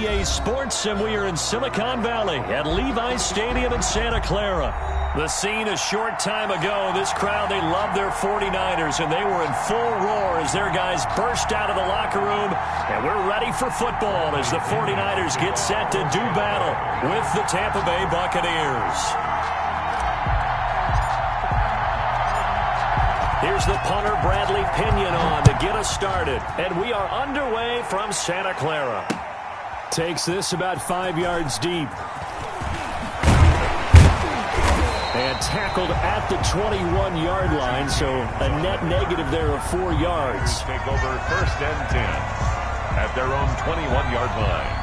EA Sports, and we are in Silicon Valley at Levi's Stadium in Santa Clara. The scene a short time ago, this crowd, they love their 49ers, and they were in full roar as their guys burst out of the locker room, and we're ready for football as the 49ers get set to do battle with the Tampa Bay Buccaneers. Here's the punter, Bradley Pinion, on to get us started. And we are underway from Santa Clara. Takes this about 5 yards deep. And tackled at the 21-yard line, so a net negative there of 4 yards. Take over 1st and 10 at their own 21-yard line.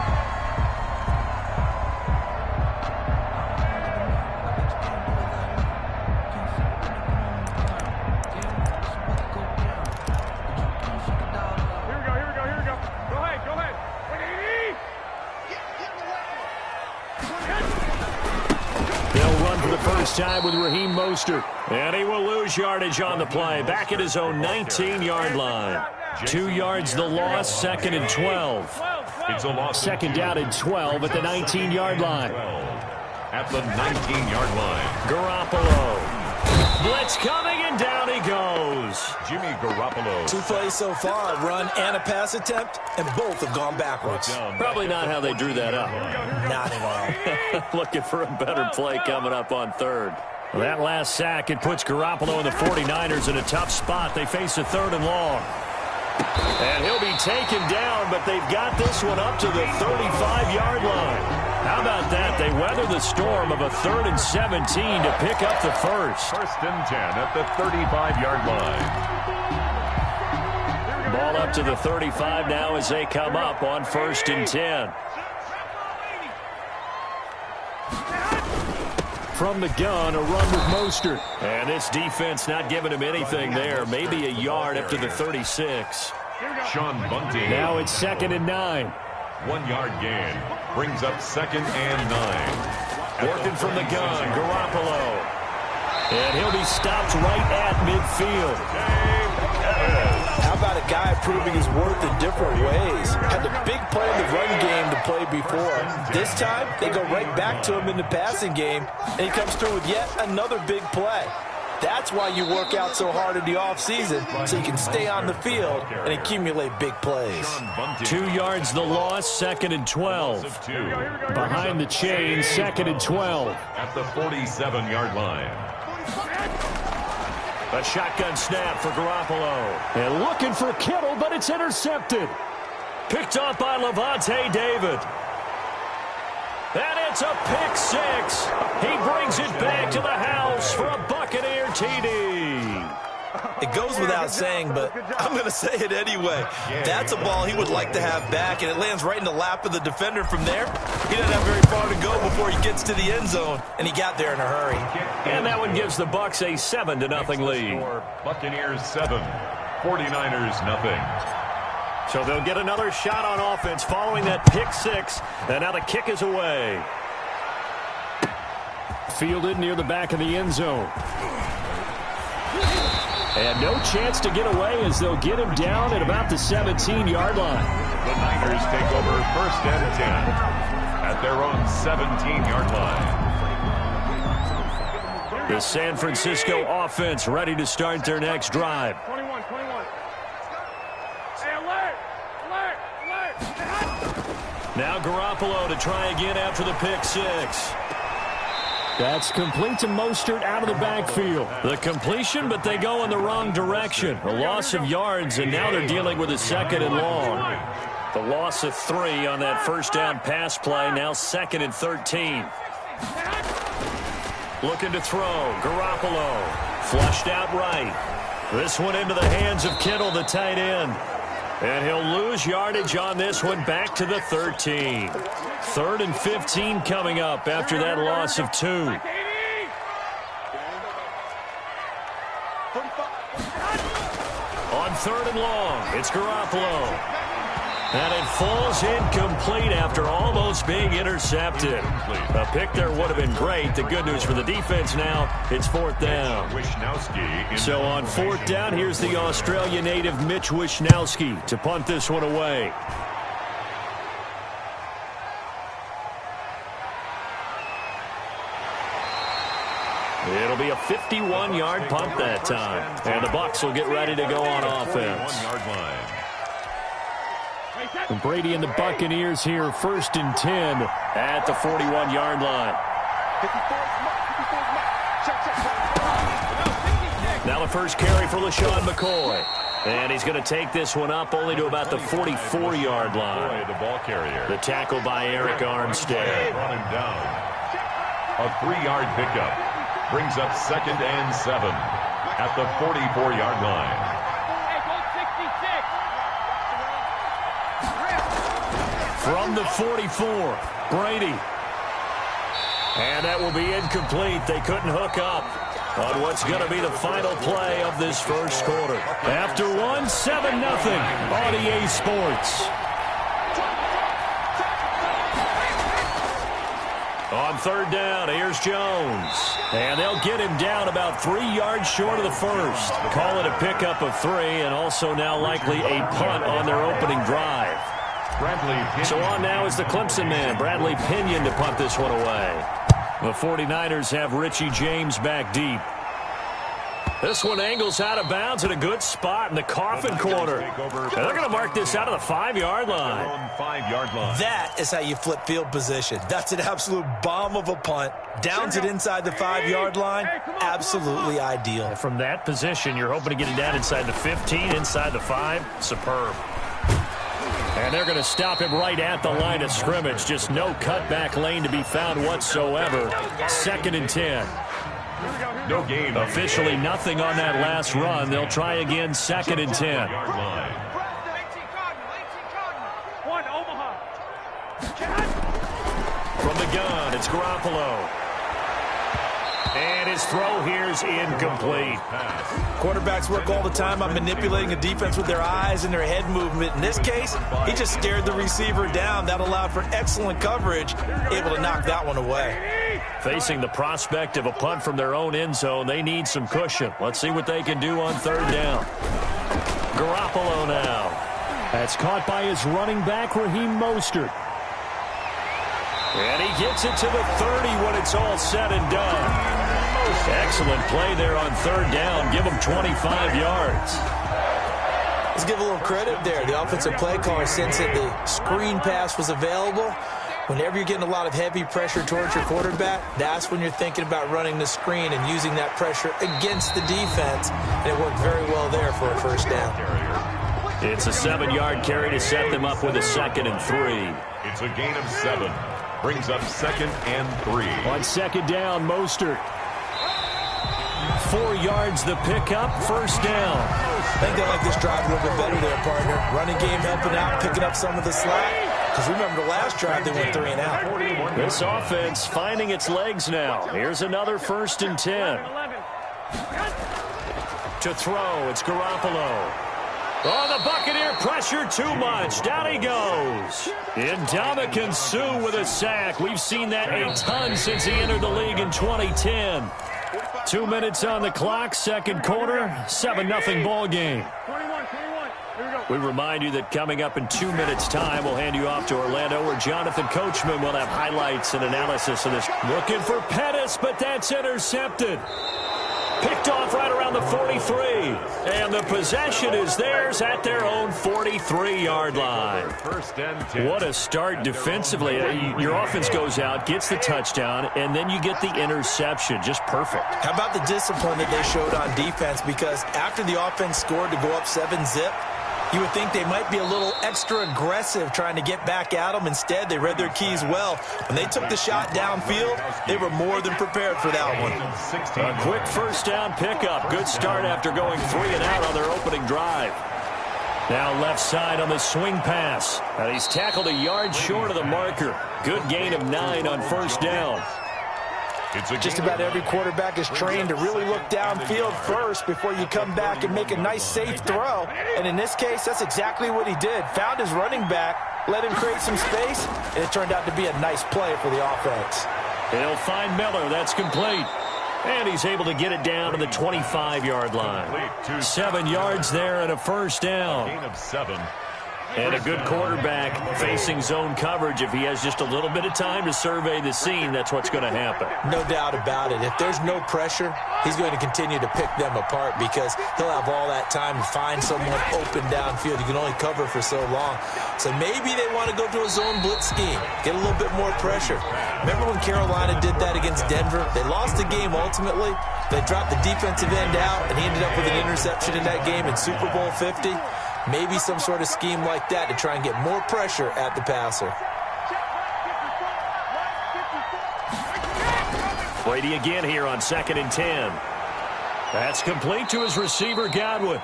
Time with Raheem Mostert, and he will lose yardage on the play, back at his own 19-yard line. 2 yards the loss, 2nd and 12. It's a loss. Second down and 12 at the 19-yard line. At the 19-yard line. Garoppolo. Blitz coming, and down he goes. Jimmy Garoppolo. 2 plays so far, a run and a pass attempt, and both have gone backwards. Probably not how they drew that up. Not at all. Looking for a better play coming up on 3rd. Well, that last sack, it puts Garoppolo and the 49ers in a tough spot. They face a 3rd and long. And he'll be taken down, but they've got this one up to the 35-yard line. How about that? They weather the storm of a 3rd and 17 to pick up the first. 1st and 10 at the 35-yard line. Ball up to the 35 now as they come up on 1st and 10. From the gun, a run with Mostert. And this defense not giving him anything there. Maybe a yard up to the 36. Sean Bunting. Now it's 2nd and 9. 1 yard gain. Brings up 2nd and 9. Working from the gun, Garoppolo. And he'll be stopped right at midfield. How about a guy proving his worth in different ways? Had the big play in the run game to play before. This time, they go right back to him in the passing game, and he comes through with yet another big play. That's why you work out so hard in the offseason, so you can stay on the field and accumulate big plays. 2 yards the loss, 2nd and 12. Behind the chain, 2nd and 12. At the 47-yard line. A shotgun snap for Garoppolo. And looking for Kittle, but it's intercepted. Picked off by Levante David. And it's a pick six. He brings it back to the house for a Buccaneer TD. It goes without saying, but I'm going to say it anyway. That's a ball he would like to have back, and it lands right in the lap of the defender from there. He doesn't have very far to go before he gets to the end zone, and he got there in a hurry. And that one gives the Bucs a 7-0 lead. Buccaneers 7, 49ers nothing. So they'll get another shot on offense following that pick six. And now the kick is away. Fielded near the back of the end zone. And no chance to get away as they'll get him down at about the 17-yard line. The Niners take over 1st and 10 at their own 17-yard line. The San Francisco offense ready to start their next drive. Now Garoppolo to try again after the pick six. That's complete to Mostert out of the backfield. The completion, but they go in the wrong direction. A loss of yards, and now they're dealing with a 2nd and long. The loss of 3 on that first down pass play, now 2nd and 13. Looking to throw, Garoppolo. Flushed out right. This one into the hands of Kittle, the tight end. And he'll lose yardage on this one back to the 13. 3rd and 15 coming up after that loss of 2. On 3rd and long, it's Garoppolo. And it falls incomplete after almost being intercepted. A pick there would have been great. The good news for the defense now, it's 4th down. So on 4th down, here's the Australia native Mitch Wishnowsky to punt this one away. It'll be a 51-yard punt that time. And the Bucs will get ready to go on offense. And Brady and the Buccaneers here, 1st and 10 at the 41-yard line. Now the first carry for LaShawn McCoy. And he's going to take this one up only to about the 44-yard line. The ball carrier. The tackle by Eric Armstead. Run him down. A 3-yard pickup brings up 2nd and 7 at the 44-yard line. From the 44, Brady. And that will be incomplete. They couldn't hook up on what's going to be the final play of this first quarter. After 1, 7-0 on EA Sports. On 3rd down, here's Jones. And they'll get him down about 3 yards short of the first. Call it a pickup of 3, and also now likely a punt on their opening drive. So on now is the Clemson man, Bradley Pinion, to punt this one away. The 49ers have Richie James back deep. This one angles out of bounds at a good spot in the coffin corner. And they're going to mark this out of the 5-yard line. That is how you flip field position. That's an absolute bomb of a punt. Downs it inside the 5-yard line. Absolutely ideal. And from that position, you're hoping to get it down inside the 15, inside the 5. Superb. And they're going to stop him right at the line of scrimmage. Just no cutback lane to be found whatsoever. 2nd and 10. No gain. Officially nothing on that last run. They'll try again, 2nd and 10. From the gun, it's Garoppolo. And his throw here is incomplete. Quarterbacks work all the time on manipulating a defense with their eyes and their head movement. In this case, he just stared the receiver down. That allowed for excellent coverage, able to knock that one away. Facing the prospect of a punt from their own end zone, they need some cushion. Let's see what they can do on 3rd down. Garoppolo now. That's caught by his running back, Raheem Mostert. And he gets it to the 30 when it's all said and done. Excellent play there on 3rd down. Give him 25 yards. Let's give a little credit there. The offensive play caller sensed that the screen pass was available. Whenever you're getting a lot of heavy pressure towards your quarterback, that's when you're thinking about running the screen and using that pressure against the defense. And it worked very well there for a 1st down. It's a 7-yard carry to set them up with a 2nd and 3. It's a gain of 7. Brings up 2nd and 3. On 2nd down, Mostert. 4 yards the pickup, 1st down. I think they like this drive a little bit better there, partner. Running game helping out, picking up some of the slack. Because remember the last drive, they went 3 and out. This offense finding its legs now. Here's another 1st and 10. To throw, it's Garoppolo. Oh, the Buccaneer pressure too much. Down he goes. Ndamukong Suh with a sack. We've seen that a ton since he entered the league in 2010. 2 minutes on the clock, 2nd quarter, 7-0 ball game. We remind you that coming up in 2 minutes' time, we'll hand you off to Orlando, where Jonathan Coachman will have highlights and analysis of this. Looking for Pettis, but that's intercepted. Picked off right around the 43. And the possession is theirs at their own 43-yard line. What a start defensively. Your offense goes out, gets the touchdown, and then you get the interception. Just perfect. How about the discipline that they showed on defense? Because after the offense scored to go up 7-zip, you would think they might be a little extra aggressive trying to get back at them. Instead, they read their keys well. When they took the shot downfield, they were more than prepared for that one. A quick 1st down pickup. Good start after going 3 and out on their opening drive. Now left side on the swing pass. And he's tackled a yard short of the marker. Good gain of 9 on 1st down. Just about every quarterback is trained to really look downfield first before you come back and make a nice, safe throw. And in this case, that's exactly what he did. Found his running back, let him create some space, and it turned out to be a nice play for the offense. He'll find Miller. That's complete. And he's able to get it down to the 25-yard line. 7 yards there and a 1st down. Gain of 7. And a good quarterback facing zone coverage. If he has just a little bit of time to survey the scene, that's what's going to happen. No doubt about it. If there's no pressure, he's going to continue to pick them apart because he'll have all that time to find someone open downfield. You can only cover for so long. So maybe they want to go to a zone blitz scheme, get a little bit more pressure. Remember when Carolina did that against Denver? They lost the game ultimately. They dropped the defensive end out, and he ended up with an interception in that game in Super Bowl 50. Maybe some sort of scheme like that to try and get more pressure at the passer. Brady again here on 2nd and 10. That's complete to his receiver, Godwin.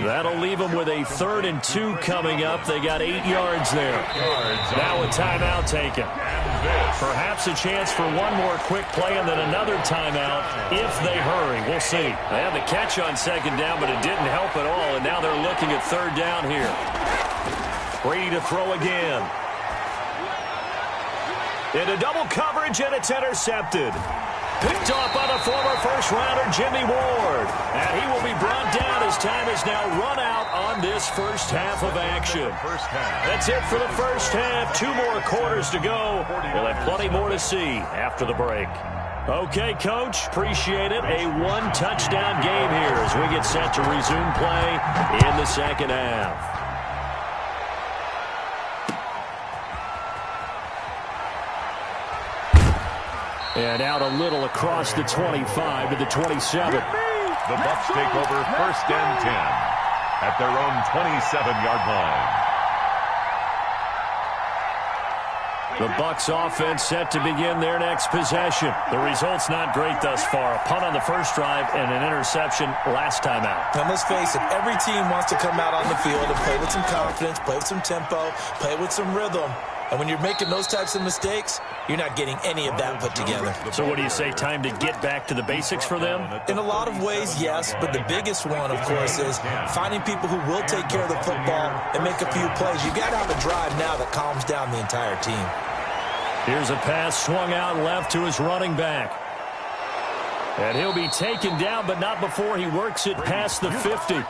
That'll leave them with a 3rd and 2 coming up. They got 8 yards there. Now a timeout taken. Perhaps a chance for one more quick play and then another timeout if they hurry. We'll see. They had the catch on 2nd down, but it didn't help at all, and now they're looking at 3rd down here. Brady to throw again. Into double coverage, and it's intercepted. Picked off by the former first-rounder Jimmy Ward. And he will be brought down as time is now run out on this first half of action. That's it for the first half. 2 more quarters to go. We'll have plenty more to see after the break. Okay, Coach, appreciate it. A 1-touchdown game here as we get set to resume play in the second half. And out a little across the 25 to the 27. The Bucs take over 1st and 10 at their own 27-yard line. The Bucs offense set to begin their next possession. The result's not great thus far. A punt on the first drive and an interception last time out. And let's face it, every team wants to come out on the field and play with some confidence, play with some tempo, play with some rhythm. And when you're making those types of mistakes, you're not getting any of that put together. So what do you say, time to get back to the basics for them? In a lot of ways, yes. But the biggest one, of course, is finding people who will take care of the football and make a few plays. You've got to have a drive now that calms down the entire team. Here's a pass swung out left to his running back. And he'll be taken down, but not before he works it past the 50.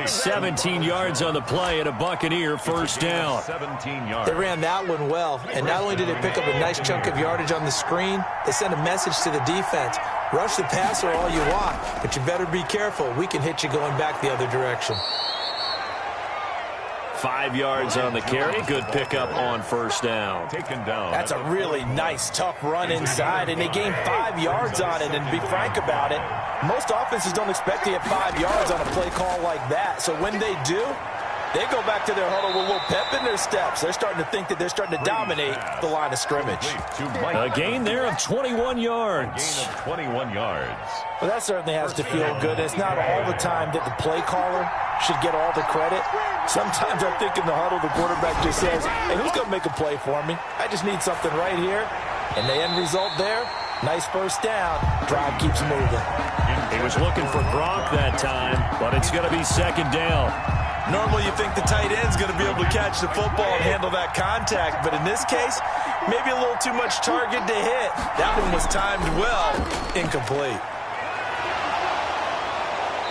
17 yards on the play and a Buccaneer first down. 17 yards. They ran that one well, and not only did they pick up a nice chunk of yardage on the screen, they sent a message to the defense. Rush the passer all you want, but you better be careful. We can hit you going back the other direction. 5 yards on the carry. Good pickup on first down. Taken down. That's a really nice, tough run inside, and they gained 5 yards on it. And to be frank about it, most offenses don't expect to get 5 yards on a play call like that. So when they do, they go back to their huddle with a little pep in their steps. They're starting to think that they're starting to dominate the line of scrimmage. A gain there of 21 yards. Gain of 21 yards. Well, that certainly has to feel good. It's not all the time that the play caller should get all the credit. Sometimes I think in the huddle, the quarterback just says, hey, who's going to make a play for me? I just need something right here. And the end result there, nice first down. Drive keeps moving. He was looking for Gronk that time, but it's going to be second down. Normally you think the tight end's going to be able to catch the football and handle that contact, but in this case, maybe a little too much target to hit. That one was timed well, incomplete.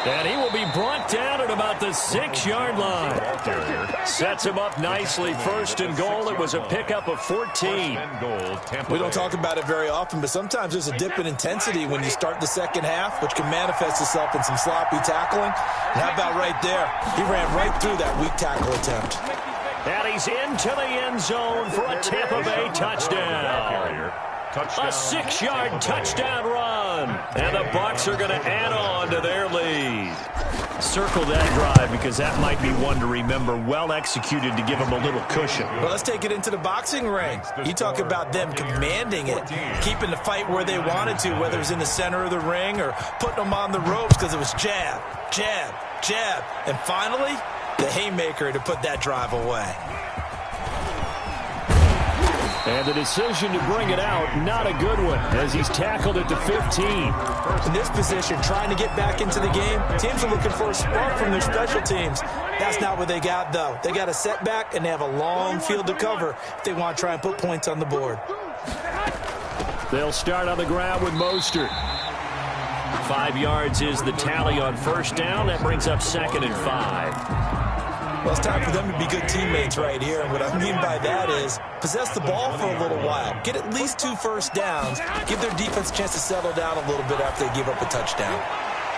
And he will be brought down at about the 6-yard line. Sets him up nicely. First and goal. It was a pickup of 14. We don't talk about it very often, but sometimes there's a dip in intensity when you start the second half, which can manifest itself in some sloppy tackling. And how about right there? He ran right through that weak tackle attempt. And he's into the end zone for a Tampa Bay touchdown. A 6-yard touchdown run. And the Bucs are going to add on to their lead. Circle that drive because that might be one to remember. Well executed to give them a little cushion. Well, let's take it into the boxing ring. You talk about them commanding it, keeping the fight where they wanted to, whether it was in the center of the ring or putting them on the ropes because it was jab, jab, jab. And finally, the haymaker to put that drive away. And the decision to bring it out, not a good one, as he's tackled at the 15. In this position, trying to get back into the game, teams are looking for a spark from their special teams. That's not what they got, though. They got a setback, and they have a long field to cover if they want to try and put points on the board. They'll start on the ground with Mostert. 5 yards is the tally on first down. That brings up 2nd and 5. Well, it's time for them to be good teammates right here. And what I mean by that is possess the ball for a little while. Get at least 2 first downs. Give their defense a chance to settle down a little bit after they give up a touchdown.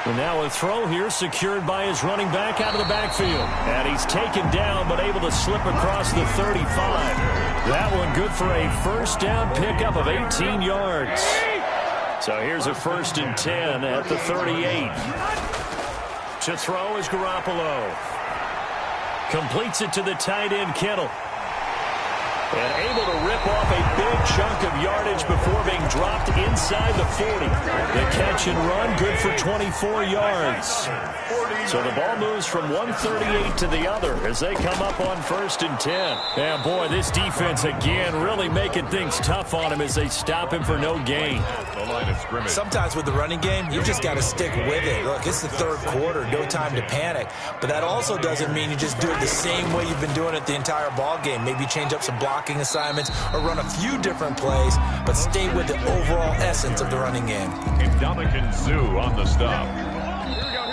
And now a throw here secured by his running back out of the backfield. And he's taken down but able to slip across the 35. That one good for a first down pickup of 18 yards. So here's a 1st and 10 at the 38. To throw is Garoppolo. Completes it to the tight end, Kittle. And able to rip off a big chunk of yardage before being dropped inside the 40. The catch and run, good for 24 yards. So the ball moves from 138 to the other as they come up on 1st and 10. Yeah, boy, this defense again really making things tough on him as they stop him for no gain. Sometimes with the running game, you just got to stick with it. Look, it's the 3rd quarter, no time to panic. But that also doesn't mean you just do it the same way you've been doing it the entire ball game. Maybe change up some blocking assignments or run a few different plays, but stay with the overall essence of the running game. And Dominican Zoo on the stop.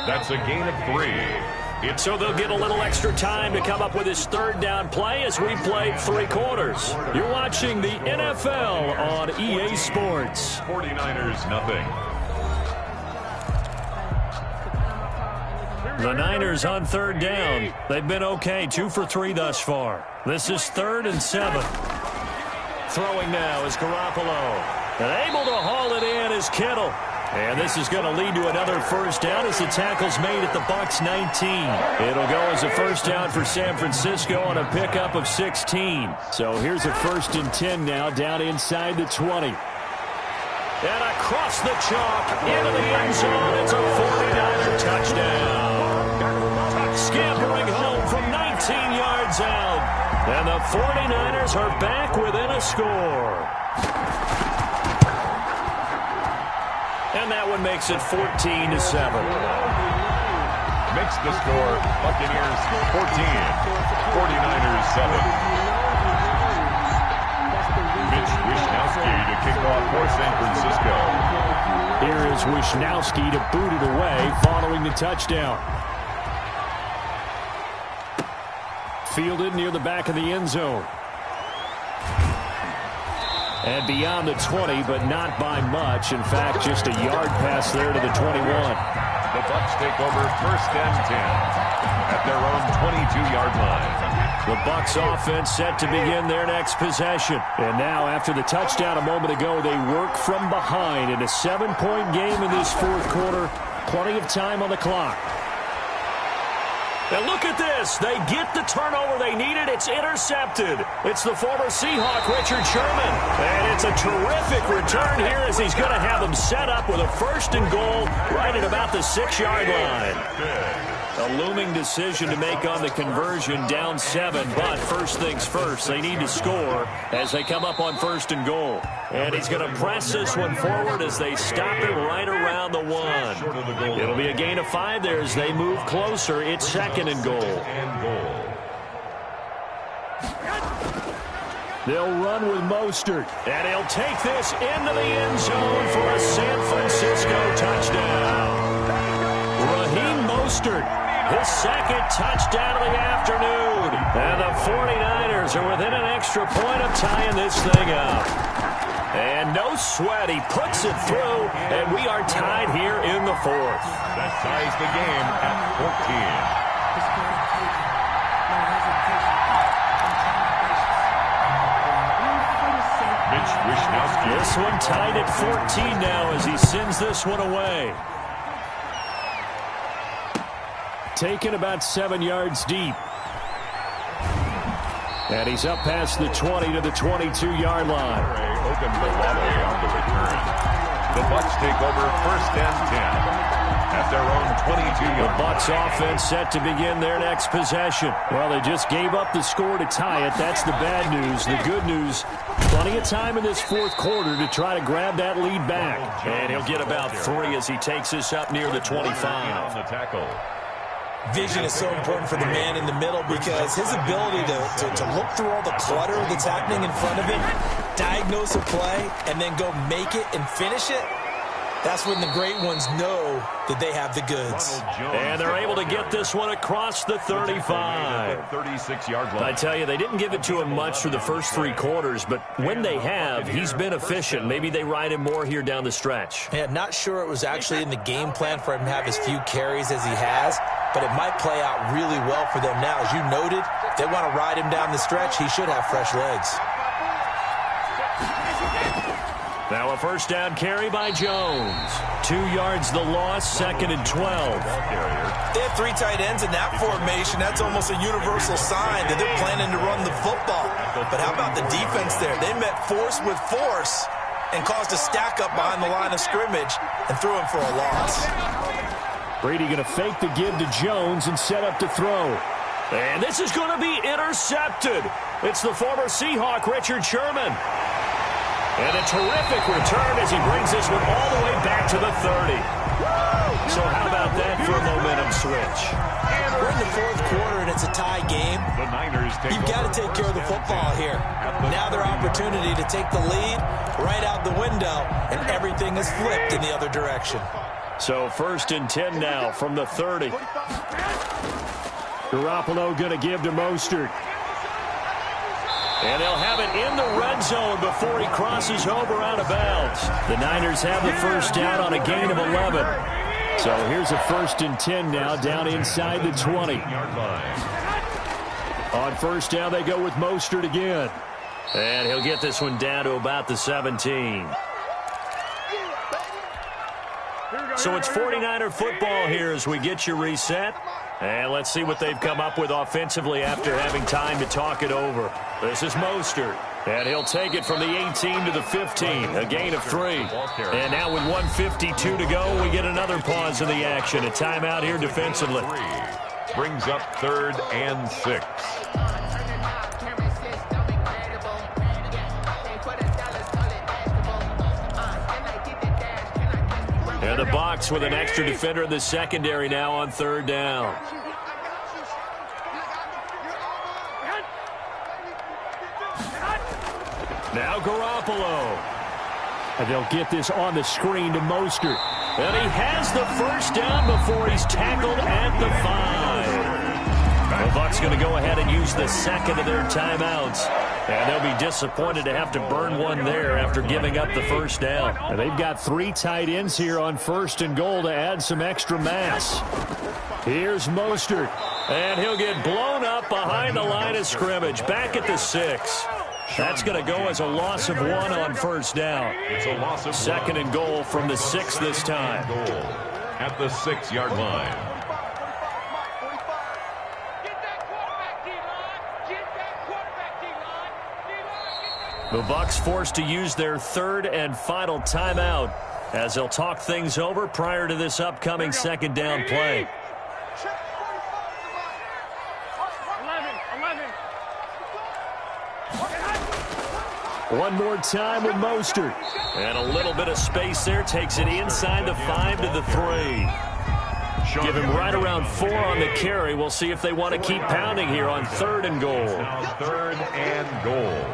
That's a gain of 3. So they'll get a little extra time to come up with his 3rd down play as we played 3 quarters. You're watching the NFL on EA Sports. 49ers nothing. The Niners on 3rd down. They've been okay, 2 for 3 thus far. This is 3rd and 7. Throwing now is Garoppolo. And able to haul it in is Kittle. And this is going to lead to another first down as the tackle's made at the Bucs 19. It'll go as a first down for San Francisco on a pickup of 16. So here's a 1st and 10 now down inside the 20. And across the chalk into the end zone. It's a 49er touchdown. Scampering home from 19 yards out. And the 49ers are back within a score. And that one makes it 14-7. Makes the score Buccaneers 14, 49ers 7. Mitch Wishnowsky to kick off for San Francisco. Here is Wishnowsky to boot it away following the touchdown. Fielded near the back of the end zone. And beyond the 20, but not by much. In fact, just a yard pass there to the 21. The Bucs take over 1st and 10 at their own 22-yard line. The Bucs offense set to begin their next possession. And now, after the touchdown a moment ago, they work from behind in a 7-point game in this 4th quarter. Plenty of time on the clock. And look at this. They get the turnover they needed. It's intercepted. It's the former Seahawk, Richard Sherman. And it's a terrific return here as he's going to have them set up with a 1st and goal right at about the 6-yard line. A looming decision to make on the conversion, down 7. But first things first, they need to score as they come up on 1st and goal. And he's going to press this one forward as they stop it right around the 1. It'll be a gain of 5 there as they move closer. It's 2nd and goal. They'll run with Mostert. And he'll take this into the end zone for a San Francisco touchdown. Raheem Mostert, his 2nd touchdown of the afternoon. And the 49ers are within an extra point of tying this thing up. And no sweat, he puts it through, and we are tied here in the 4th. That ties the game at 14. This one tied at 14 now as he sends this one away. Taken about 7 yards deep. And he's up past the 20 to the 22-yard line. Open the Waddle on the return. The Bucs take over 1st and 10 at their own 22-yard line. The Bucs offense set to begin their next possession. Well, they just gave up the score to tie it. That's the bad news. The good news, plenty of time in this 4th quarter to try to grab that lead back. And he'll get about 3 as he takes this up near the 25. On the tackle. Vision is so important for the man in the middle because his ability to look through all the clutter that's happening in front of him, diagnose a play, and then go make it and finish it, That's when the great ones know that they have the goods. And they're able to get this one across the 35. 36-yard line. I tell you, they didn't give it to him much through the first 3 quarters, but when they have, he's been efficient. Maybe they ride him more here down the stretch. Yeah, not sure it was actually in the game plan for him to have as few carries as he has, but it might play out really well for them now. As you noted, if they want to ride him down the stretch, he should have fresh legs. Now a first down carry by Jones. 2 yards the loss, 2nd and 12. They have 3 tight ends in that formation. That's almost a universal sign that they're planning to run the football. But how about the defense there? They met force with force and caused a stack up behind the line of scrimmage and threw him for a loss. Brady going to fake the give to Jones and set up to throw. And this is going to be intercepted. It's the former Seahawk, Richard Sherman. And a terrific return as he brings this one all the way back to the 30. So how about that for a momentum switch? We're in the 4th quarter and it's a tie game. The Niners take You've got to take care of the football here. Now their opportunity to take the lead right out the window, and everything is flipped in the other direction. So 1st and 10 now from the 30. Garoppolo going to give to Mostert. And they'll have it in the red zone before he crosses over out of bounds. The Niners have the first down on a gain of 11. So here's a 1st and 10 now down inside the 20. On first down, they go with Mostert again. And he'll get this one down to about the 17. So it's 49er football here as we get you reset. And let's see what they've come up with offensively after having time to talk it over. This is Mostert. And he'll take it from the 18 to the 15. A gain of 3. And now with 1:52 to go, we get another pause in the action. A timeout here defensively. Brings up 3rd and 6. And the Bucs with an extra defender in the secondary now on 3rd down. Now Garoppolo. And they'll get this on the screen to Mostert. And he has the first down before he's tackled at the 5. The Bucs going to go ahead and use the second of their timeouts. And they'll be disappointed to have to burn one there after giving up the first down. And they've got 3 tight ends here on 1st and goal to add some extra mass. Here's Mostert. And he'll get blown up behind the line of scrimmage. Back at the 6. That's going to go as a loss of 1 on first down. It's a loss of 2nd and goal from the 6 this time. goal at the 6-yard line. The Bucs forced to use their 3rd and final timeout as they'll talk things over prior to this upcoming 2nd down play. One more time with Mostert. And a little bit of space there. Takes it inside the 5 to the 3. Give him right around 4 on the carry. We'll see if they want to keep pounding here on 3rd and goal. Now 3rd and goal.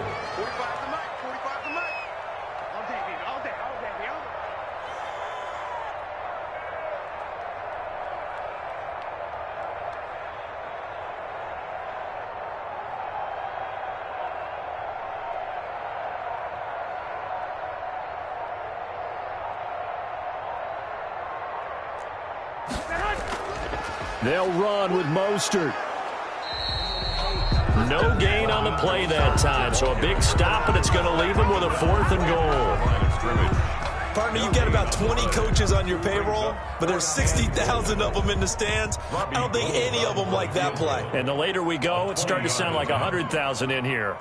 They'll run with Mostert. No gain on the play that time, so a big stop, and it's going to leave them with a 4th and goal. Partner, you get about 20 coaches on your payroll, but there's 60,000 of them in the stands. I don't think any of them like that play. And the later we go, it's starting to sound like 100,000 in here.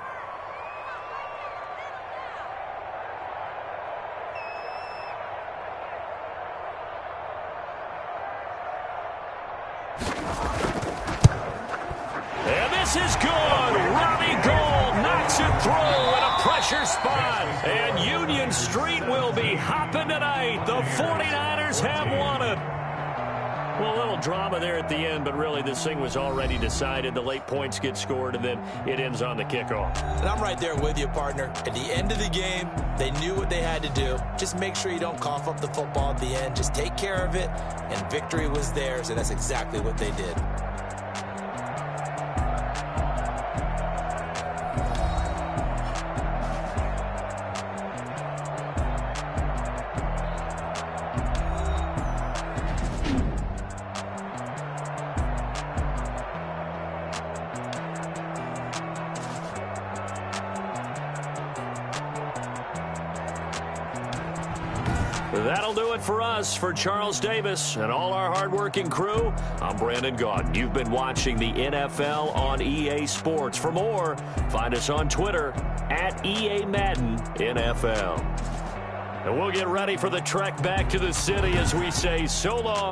This is good. Robbie Gould knocks it through in a pressure spot. And Union Street will be hopping tonight. The 49ers have won it. Well, a little drama there at the end, but really this thing was already decided. The late points get scored, and then it ends on the kickoff. And I'm right there with you, partner. At the end of the game, they knew what they had to do. Just make sure you don't cough up the football at the end. Just take care of it, and victory was theirs, and that's exactly what they did. That'll do it for us. For Charles Davis and all our hardworking crew, I'm Brandon Gaudin. You've been watching the NFL on EA Sports. For more, find us on Twitter at EA Madden NFL. And we'll get ready for the trek back to the city as we say so long.